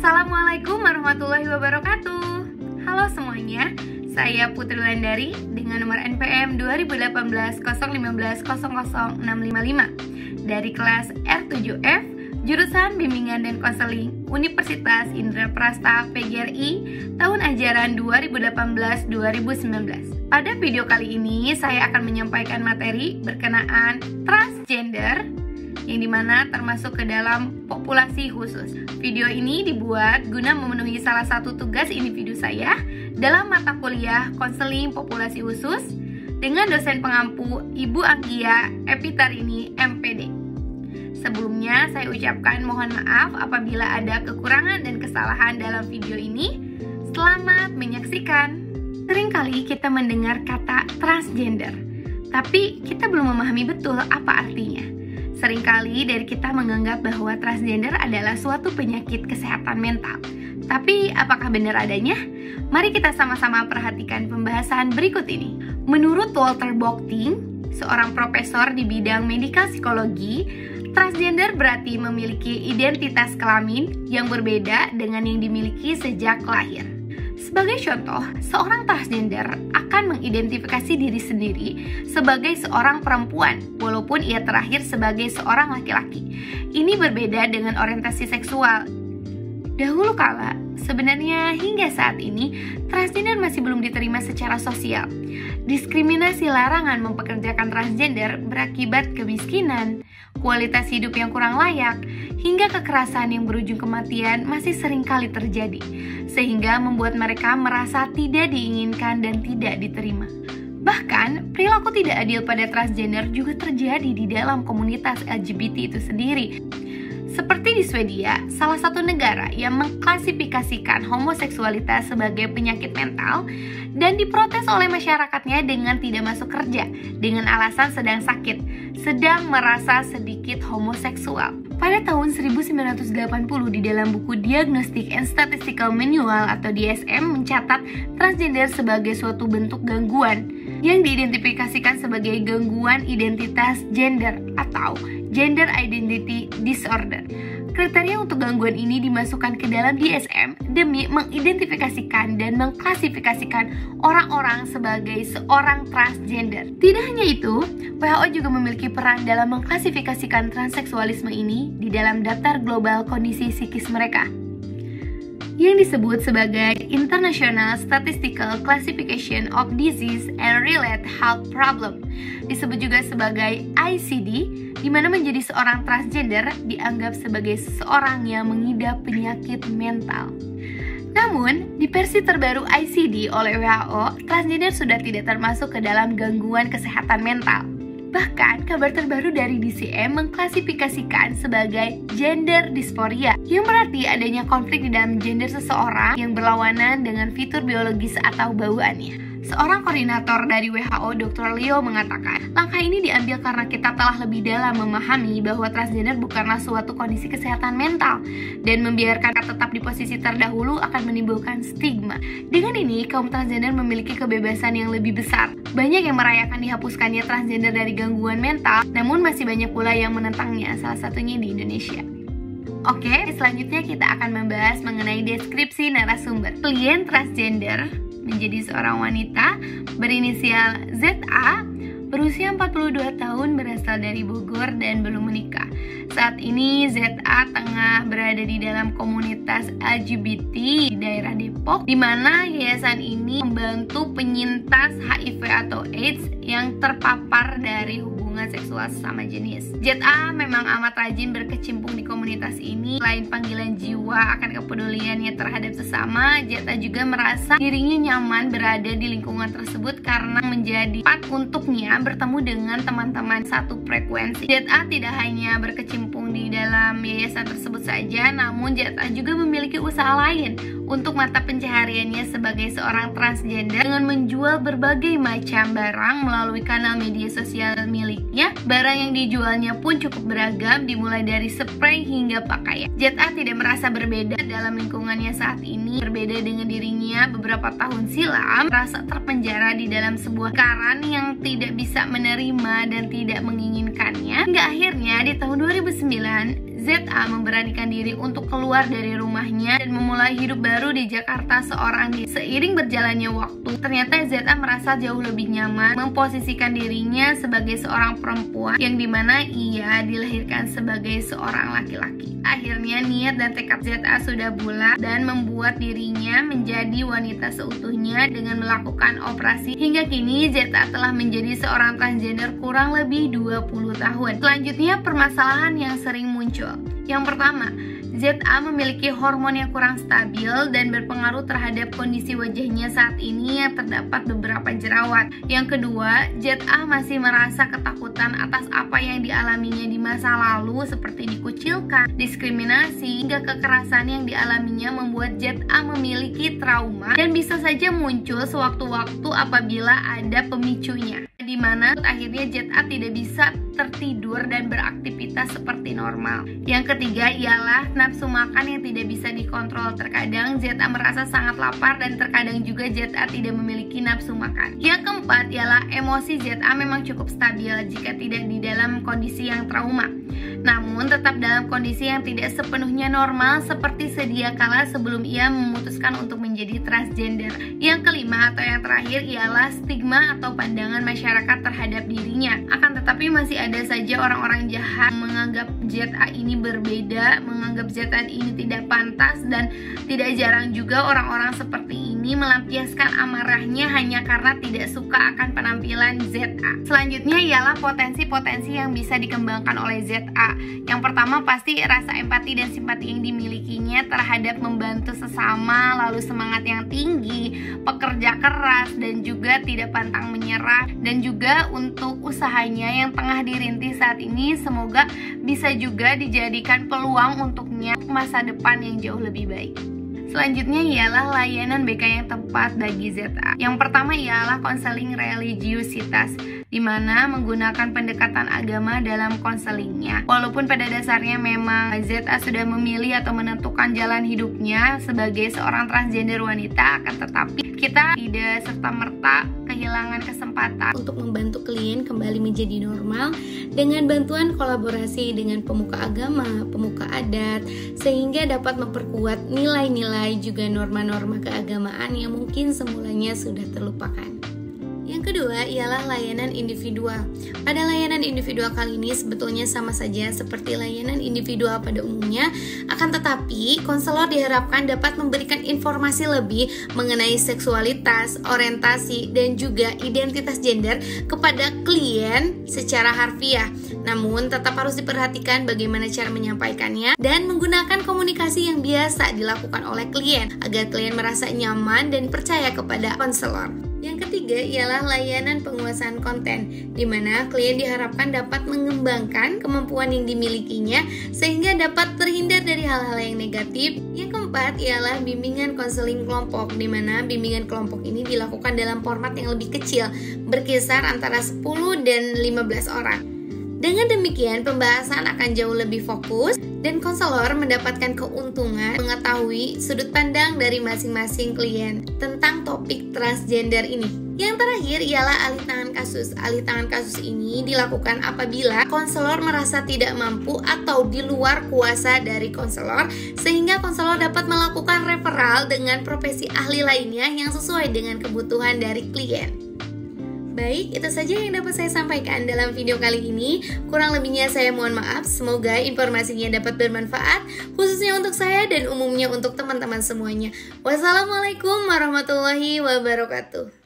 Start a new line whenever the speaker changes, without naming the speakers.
Assalamualaikum warahmatullahi wabarakatuh. Halo semuanya, saya Putri Wulandari dengan nomor NPM 2018 015 000655 dari kelas R7F, jurusan Bimbingan dan Konseling Universitas Indraprasta PGRI tahun ajaran 2018-2019. Pada video kali ini saya akan menyampaikan materi berkenaan transgender yang dimana termasuk ke dalam populasi khusus. Video ini dibuat guna memenuhi salah satu tugas individu saya dalam mata kuliah konseling populasi khusus dengan dosen pengampu Ibu Anggia Epitarini MPD. Sebelumnya saya ucapkan mohon maaf apabila ada kekurangan dan kesalahan dalam video ini. Selamat menyaksikan. Seringkali kita mendengar kata transgender, tapi kita belum memahami betul apa artinya. Seringkali dari kita menganggap bahwa transgender adalah suatu penyakit kesehatan mental. Tapi apakah benar adanya? Mari kita sama-sama perhatikan pembahasan berikut ini. Menurut Walter Bochting, seorang profesor di bidang medikal psikologi, transgender berarti memiliki identitas kelamin yang berbeda dengan yang dimiliki sejak lahir. Sebagai contoh, seorang transgender akan mengidentifikasi diri sendiri sebagai seorang perempuan walaupun ia terakhir sebagai seorang laki-laki. Ini berbeda dengan orientasi seksual. Dahulu kala, sebenarnya hingga saat ini, transgender masih belum diterima secara sosial. Diskriminasi larangan mempekerjakan transgender berakibat kemiskinan, kualitas hidup yang kurang layak, hingga kekerasan yang berujung kematian masih sering kali terjadi, sehingga membuat mereka merasa tidak diinginkan dan tidak diterima. Bahkan, perilaku tidak adil pada transgender juga terjadi di dalam komunitas LGBT itu sendiri. Seperti di Swedia, salah satu negara yang mengklasifikasikan homoseksualitas sebagai penyakit mental dan diprotes oleh masyarakatnya dengan tidak masuk kerja dengan alasan sedang sakit, sedang merasa sedikit homoseksual. Pada tahun 1980 di dalam buku Diagnostic and Statistical Manual atau DSM mencatat transgender sebagai suatu bentuk gangguan yang diidentifikasikan sebagai gangguan identitas gender atau Gender Identity Disorder. Kriteria untuk gangguan ini dimasukkan ke dalam DSM demi mengidentifikasikan dan mengklasifikasikan orang-orang sebagai seorang transgender. Tidak hanya itu, WHO juga memiliki peran dalam mengklasifikasikan transseksualisme ini di dalam daftar global kondisi psikis mereka, yang disebut sebagai International Statistical Classification of Disease and Related Health Problem, disebut juga sebagai ICD, di mana menjadi seorang transgender dianggap sebagai seseorang yang mengidap penyakit mental. Namun, di versi terbaru ICD oleh WHO, transgender sudah tidak termasuk ke dalam gangguan kesehatan mental. Bahkan, kabar terbaru dari DCM mengklasifikasikan sebagai gender dysphoria, yang berarti adanya konflik di dalam gender seseorang yang berlawanan dengan fitur biologis atau bawaannya. Seorang koordinator dari WHO, Dr. Leo, mengatakan, langkah ini diambil karena kita telah lebih dalam memahami bahwa transgender bukanlah suatu kondisi kesehatan mental, dan membiarkan tetap di posisi terdahulu akan menimbulkan stigma. Dengan ini, kaum transgender memiliki kebebasan yang lebih besar. Banyak yang merayakan dihapuskannya transgender dari gangguan mental, namun masih banyak pula yang menentangnya, salah satunya di Indonesia. Oke, selanjutnya kita akan membahas mengenai deskripsi narasumber. Klien transgender menjadi seorang wanita berinisial ZA, berusia 42 tahun, berasal dari Bogor dan belum menikah. Saat ini ZA tengah berada di dalam komunitas LGBT di daerah Depok, di mana yayasan ini membantu penyintas HIV atau AIDS yang terpapar dari hubungan seksual sesama jenis. ZA memang amat rajin berkecimpung di komunitas ini. Selain panggilan jiwa akan kepeduliannya terhadap sesama, ZA juga merasa dirinya nyaman berada di lingkungan tersebut karena menjadi tempat untuknya bertemu dengan teman-teman satu frekuensi. ZA tidak hanya berkecimpung di dalam yayasan tersebut saja, namun ZA juga memiliki usaha lain untuk mata pencahariannya sebagai seorang transgender dengan menjual berbagai macam barang melalui kanal media sosial miliknya. Barang yang dijualnya pun cukup beragam, dimulai dari spray hingga pakaian. ZA tidak merasa berbeda dalam lingkungannya saat ini. Berbeda dengan dirinya beberapa tahun silam, merasa terpenjara di dalam sebuah lingkaran yang tidak bisa menerima dan tidak menginginkannya. Hingga akhirnya di tahun 2009 ZA memberanikan diri untuk keluar dari rumahnya dan memulai hidup baru di Jakarta seorang diri. Seiring berjalannya waktu, ternyata ZA merasa jauh lebih nyaman memposisikan dirinya sebagai seorang perempuan yang dimana ia dilahirkan sebagai seorang laki-laki. Akhirnya niat dan tekad ZA sudah bulat dan membuat dirinya menjadi wanita seutuhnya dengan melakukan operasi. Hingga kini ZA telah menjadi seorang transgender kurang lebih 20 tahun. Selanjutnya, permasalahan yang sering muncul. Yang pertama, ZA memiliki hormon yang kurang stabil dan berpengaruh terhadap kondisi wajahnya saat ini yang terdapat beberapa jerawat. Yang kedua, ZA masih merasa ketakutan atas apa yang dialaminya di masa lalu seperti dikucilkan, diskriminasi, hingga kekerasan yang dialaminya membuat ZA memiliki trauma dan bisa saja muncul sewaktu-waktu apabila ada pemicunya, di mana akhirnya ZA tidak bisa tertidur dan beraktivitas seperti normal. Yang ketiga ialah nafsu makan yang tidak bisa dikontrol. Terkadang ZA merasa sangat lapar dan terkadang juga ZA tidak memiliki nafsu makan. Yang keempat ialah emosi ZA memang cukup stabil jika tidak di dalam kondisi yang trauma, namun tetap dalam kondisi yang tidak sepenuhnya normal seperti sedia kala sebelum ia memutuskan untuk menjadi transgender. Yang kelima atau yang terakhir ialah stigma atau pandangan masyarakat terhadap dirinya. Akan tetapi masih ada saja orang-orang jahat menganggap ZA ini berbeda, menganggap ZA ini tidak pantas, dan tidak jarang juga orang-orang seperti ini melampiaskan amarahnya hanya karena tidak suka akan penampilan ZA. Selanjutnya ialah potensi-potensi yang bisa dikembangkan oleh ZA. Yang pertama pasti rasa empati dan simpati yang dimilikinya terhadap membantu sesama, lalu semangat yang tinggi, pekerja keras, dan juga tidak pantang menyerah. Dan juga untuk usahanya yang tengah dirintis saat ini, semoga bisa juga dijadikan peluang untuknya masa depan yang jauh lebih baik. Selanjutnya ialah layanan BK yang tepat bagi ZA. Yang pertama ialah konseling religiusitas, di mana menggunakan pendekatan agama dalam konselingnya. Walaupun pada dasarnya memang ZA sudah memilih atau menentukan jalan hidupnya sebagai seorang transgender wanita, akan tetapi kita tidak serta-merta kehilangan kesempatan untuk membantu klien kembali menjadi normal dengan bantuan kolaborasi dengan pemuka agama, pemuka adat, sehingga dapat memperkuat nilai-nilai juga norma-norma keagamaan yang mungkin semulanya sudah terlupakan. Yang kedua ialah layanan individual. Pada layanan individual kali ini sebetulnya sama saja seperti layanan individual pada umumnya, akan tetapi konselor diharapkan dapat memberikan informasi lebih mengenai seksualitas, orientasi, dan juga identitas gender kepada klien secara harfiah. Namun tetap harus diperhatikan bagaimana cara menyampaikannya dan menggunakan komunikasi yang biasa dilakukan oleh klien agar klien merasa nyaman dan percaya kepada konselor. Yang ketiga ialah layanan penguasaan konten, di mana klien diharapkan dapat mengembangkan kemampuan yang dimilikinya sehingga dapat terhindar dari hal-hal yang negatif. Yang keempat ialah bimbingan konseling kelompok, di mana bimbingan kelompok ini dilakukan dalam format yang lebih kecil, berkisar antara 10 dan 15 orang. Dengan demikian, pembahasan akan jauh lebih fokus dan konselor mendapatkan keuntungan mengetahui sudut pandang dari masing-masing klien tentang topik transgender ini. Yang terakhir ialah alih tangan kasus. Alih tangan kasus ini dilakukan apabila konselor merasa tidak mampu atau di luar kuasa dari konselor, sehingga konselor dapat melakukan referral dengan profesi ahli lainnya yang sesuai dengan kebutuhan dari klien. Baik, itu saja yang dapat saya sampaikan dalam video kali ini. Kurang lebihnya saya mohon maaf. Semoga informasinya dapat bermanfaat, khususnya untuk saya dan umumnya untuk teman-teman semuanya. Wassalamualaikum warahmatullahi wabarakatuh.